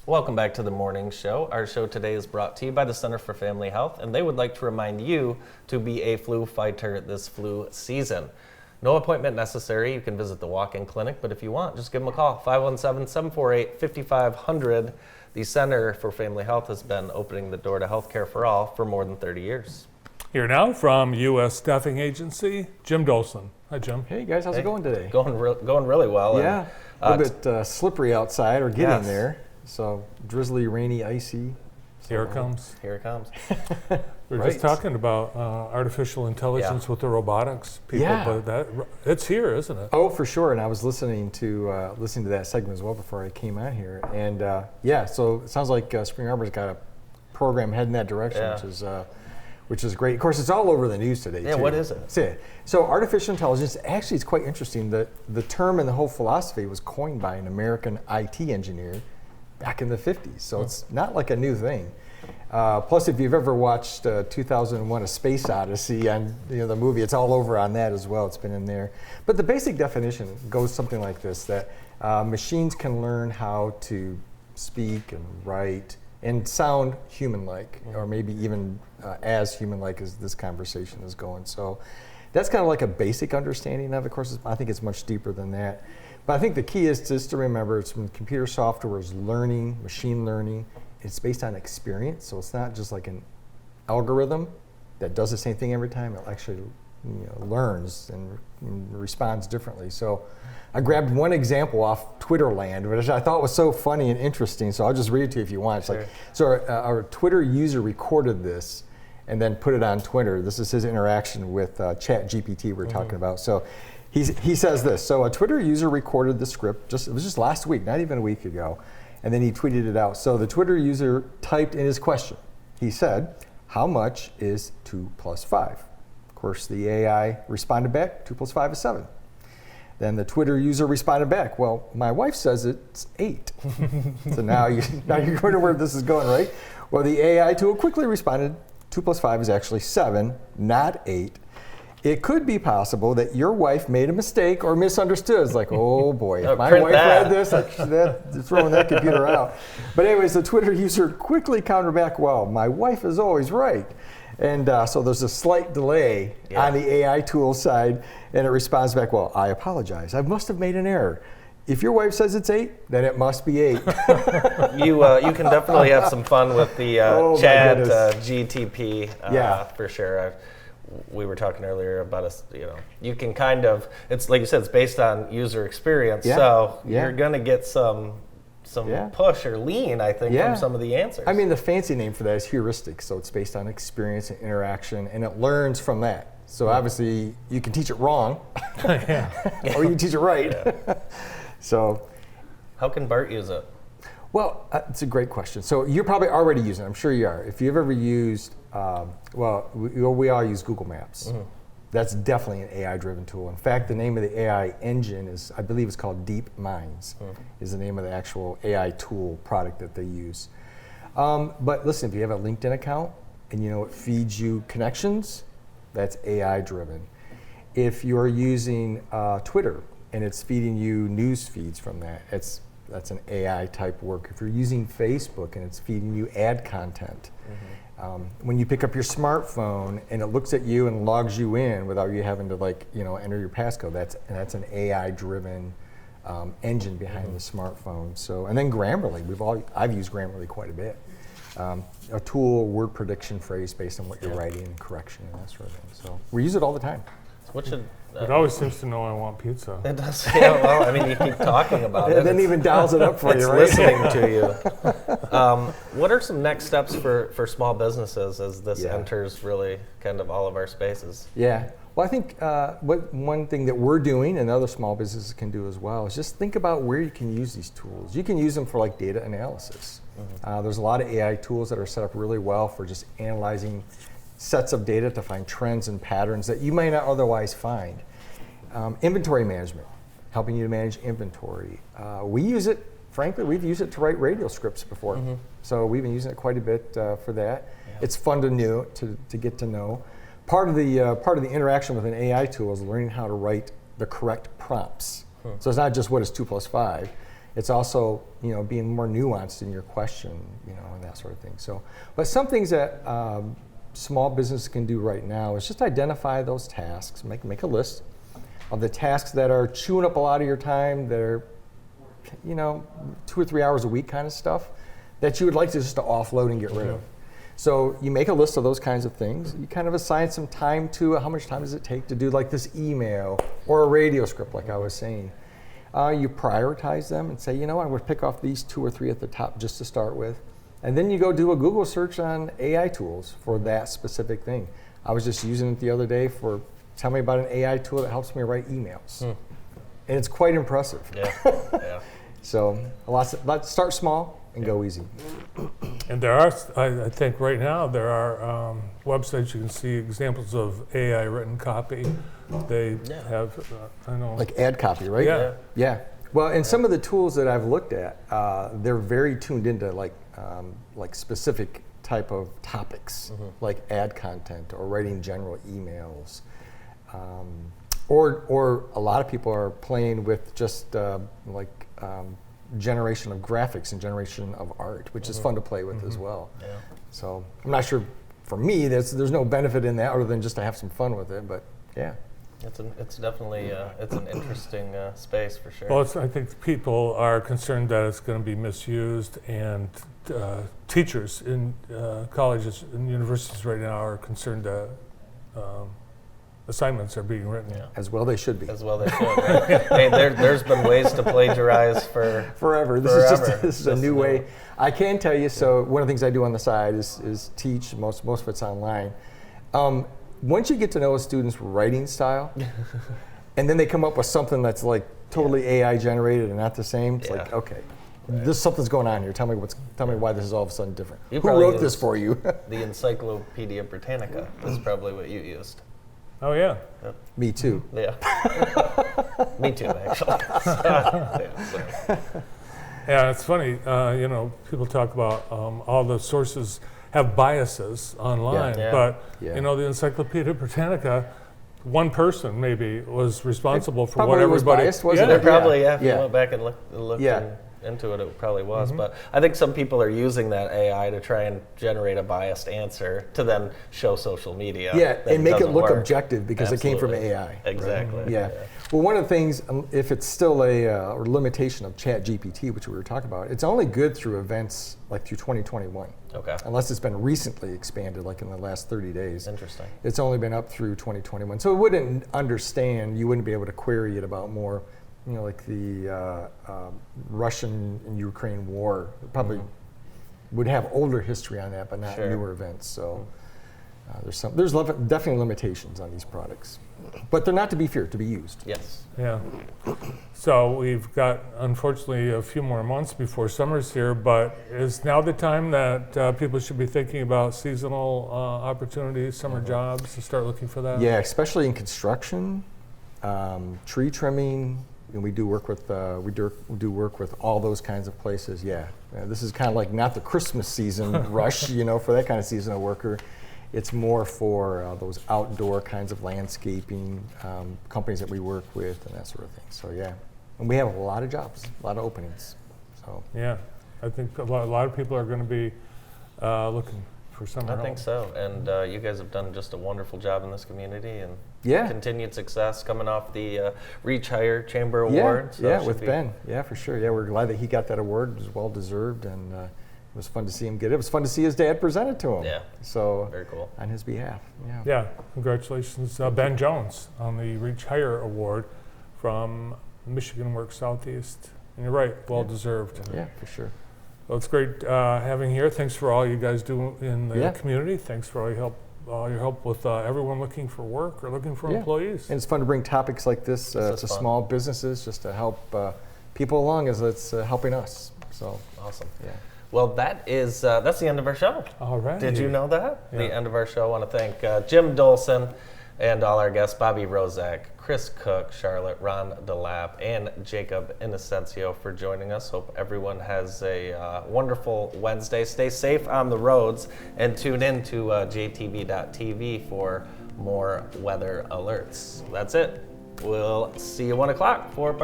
Welcome back to the morning show. Our show today is brought to you by the Center for Family Health, and they would like to remind you to be a flu fighter this flu season. No appointment necessary. You can visit the walk-in clinic, but if you want, just give them a call, 517-748-5500. The Center for Family Health has been opening the door to healthcare for all for more than 30 years. Here now from U.S. Staffing Agency, Jim Dolson. Hi, Jim. Hey guys, how's it going today? Going really well. Yeah, and, a little bit slippery outside, or getting there. So drizzly, rainy, icy. Here it comes. Here it comes. We were just talking about artificial intelligence with the robotics people, but it's here, isn't it? Oh, for sure. And I was listening to that segment as well before I came out here. And so it sounds like Spring Arbor's got a program heading that direction, which is great. Of course, it's all over the news today. Yeah, too. what is it? So artificial intelligence, actually, it's quite interesting. The term and the whole philosophy was coined by an American IT engineer back in the 50s. So it's not like a new thing. Plus, if you've ever watched 2001: A Space Odyssey, and the movie, it's all over on that as well. It's been in there. But the basic definition goes something like this: that machines can learn how to speak and write and sound human-like, or maybe even as human-like as this conversation is going. So that's kind of like a basic understanding of it. Of course, I think it's much deeper than that. But I think the key is just to remember it's when computer software is learning, machine learning. It's based on experience, so it's not just like an algorithm that does the same thing every time. It actually learns and responds differently. So I grabbed one example off Twitter land, which I thought was so funny and interesting, so I'll just read it to you if you want. It's our Twitter user recorded this and then put it on Twitter. This is his interaction with ChatGPT we're talking about. So he says this: so a Twitter user recorded the script, it was just last week, not even a week ago, and then he tweeted it out. So the Twitter user typed in his question. He said, "How much is 2 plus 5? Of course, the AI responded back, 2 plus 5 is 7. Then the Twitter user responded back, "Well, my wife says it's 8. So now you're going to where this is going, right? Well, the AI tool quickly responded, 2 plus 5 is actually 7, not 8. It could be possible that your wife made a mistake or misunderstood." It's like, oh boy, if my wife read this, throwing that computer out. But anyways, the Twitter user quickly countered back, "Well, my wife is always right." And so there's a slight delay on the AI tool side, and it responds back, "Well, I apologize. I must have made an error. If your wife says it's 8, then it must be 8. You can definitely have some fun with the Chat GTP for sure. We were talking earlier about you can kind of, it's like you said, it's based on user experience, so you're going to get some push or lean, I think, from some of the answers. I mean, the fancy name for that is heuristic, so it's based on experience and interaction, and it learns from that. So obviously, you can teach it wrong, or you can teach it right. So, how can Bart use it? Well, it's a great question. So you're probably already using it. I'm sure you are. If you've ever used, we all use Google Maps. Mm-hmm. That's definitely an AI-driven tool. In fact, the name of the AI engine is, I believe it's called DeepMinds, is the name of the actual AI tool product that they use. But listen, if you have a LinkedIn account and it feeds you connections, that's AI-driven. If you're using Twitter and it's feeding you news feeds from that, that's an AI type work. If you're using Facebook and it's feeding you ad content, when you pick up your smartphone and it looks at you and logs you in without you having to enter your passcode, that's an AI-driven engine behind the smartphone. So, and then Grammarly, I've used Grammarly quite a bit. A tool, word prediction, phrase based on what you're writing, and correction, and that sort of thing. So we use it all the time. It always seems to know I want pizza. It does. Yeah, well, I mean, you keep talking about it. And then even dials it up for you, right? It's listening to you. What are some next steps for small businesses as this enters really kind of all of our spaces? Yeah. Well, I think one thing that we're doing and other small businesses can do as well is just think about where you can use these tools. You can use them for data analysis. There's a lot of AI tools that are set up really well for just analyzing sets of data to find trends and patterns that you might not otherwise find. Inventory management, helping you to manage inventory. We use it, frankly, we've used it to write radio scripts before. So we've been using it quite a bit for that. Yeah. It's fun to get to know. Part of the interaction with an AI tool is learning how to write the correct prompts. So it's not just what is 2 plus 5. It's also, being more nuanced in your question, and that sort of thing. So, but some things that small business can do right now is just identify those tasks, make a list of the tasks that are chewing up a lot of your time, that are, 2 or 3 hours a week kind of stuff that you would like to offload and get rid of. So you make a list of those kinds of things. You kind of assign some time to it. How much time does it take to do like this email or a radio script, like I was saying? You prioritize them and say, I'm going to pick off these 2 or 3 at the top just to start with. And then you go do a Google search on AI tools for that specific thing. I was just using it the other day tell me about an AI tool that helps me write emails. And it's quite impressive. Yeah. So start small and go easy. And there are, I think right now, there are websites you can see examples of AI written copy. They have, I know. Like ad copy, right? Yeah. Well, and some of the tools that I've looked at, they're very tuned into like specific type of topics, like ad content or writing general emails. Or a lot of people are playing with just generation of graphics and generation of art, which is fun to play with as well. Yeah. So I'm not sure, for me, there's no benefit in that other than just to have some fun with it, but yeah. It's definitely it's an interesting space for sure. Well, I think people are concerned that it's going to be misused, and teachers in colleges and universities right now are concerned that assignments are being written. Yeah. As well they should be. As well they should. Right? Hey, there's been ways to plagiarize forever. This is a new way. I can tell you. So one of the things I do on the side is teach. Most of it's online. Once you get to know a student's writing style, and then they come up with something that's like totally AI generated and not the same, it's like, okay, something's going on here. Tell me why this is all of a sudden different. Who wrote this for you? The Encyclopedia Britannica is probably what you used. Oh yeah. Yep. Me too. Yeah. Me too, actually. Yeah, it's funny. People talk about all the sources have biases online, but the Encyclopedia Britannica, one person maybe was responsible for what everybody. Was biased, wasn't it? Probably. If you went back and looked into it, it probably was. But I think some people are using that AI to try and generate a biased answer to then show social media. Yeah, and make it look work. Objective because it came from AI. Exactly. Right? Yeah. Well, one of the things, if it's still a limitation of ChatGPT, which we were talking about, it's only good through events like through 2021. Okay. Unless it's been recently expanded, like in the last 30 days. Interesting. It's only been up through 2021. So it wouldn't understand, you wouldn't be able to query it about more, like the Russian and Ukraine war. It probably would have older history on that, but not newer events. So there's definitely limitations on these products. But they're not to be feared, to be used. Yes. Yeah. So we've got, unfortunately, a few more months before summer's here, but is now the time that people should be thinking about seasonal opportunities, summer jobs, to start looking for that? Yeah, especially in construction, tree trimming. And we do work with work with all those kinds of places. Yeah, this is kind of like not the Christmas season rush, for that kind of seasonal worker. It's more for those outdoor kinds of landscaping companies that we work with and that sort of thing. So yeah, and we have a lot of jobs, a lot of openings. So yeah, I think a lot of people are going to be looking for summer. I think so, and you guys have done just a wonderful job in this community, and continued success coming off the Reach Higher Chamber Award. So with Ben. Yeah, for sure. Yeah, we're glad that he got that award. It was well deserved, and it was fun to see him get it. It was fun to see his dad present it to him. Yeah. So very cool. On his behalf. Yeah. Yeah. Congratulations, Ben Jones, on the Reach Higher Award from Michigan Works Southeast. And you're right, well deserved. Yeah, for sure. Well, it's great having you here. Thanks for all you guys do in the community. Thanks for all your help with everyone looking for work or looking for employees. And it's fun to bring topics like this to small businesses, just to help people along as it's helping us. So awesome. Yeah. Well, that's the end of our show. All right. Did you know that? Yeah. The end of our show. I want to thank Jim Dolson and all our guests, Bobby Rozak, Chris Cook, Charlotte, Ron DeLapp, and Jacob Inocencio for joining us. Hope everyone has a wonderful Wednesday. Stay safe on the roads and tune in to jtv.tv for more weather alerts. That's it. We'll see you 1 o'clock for Park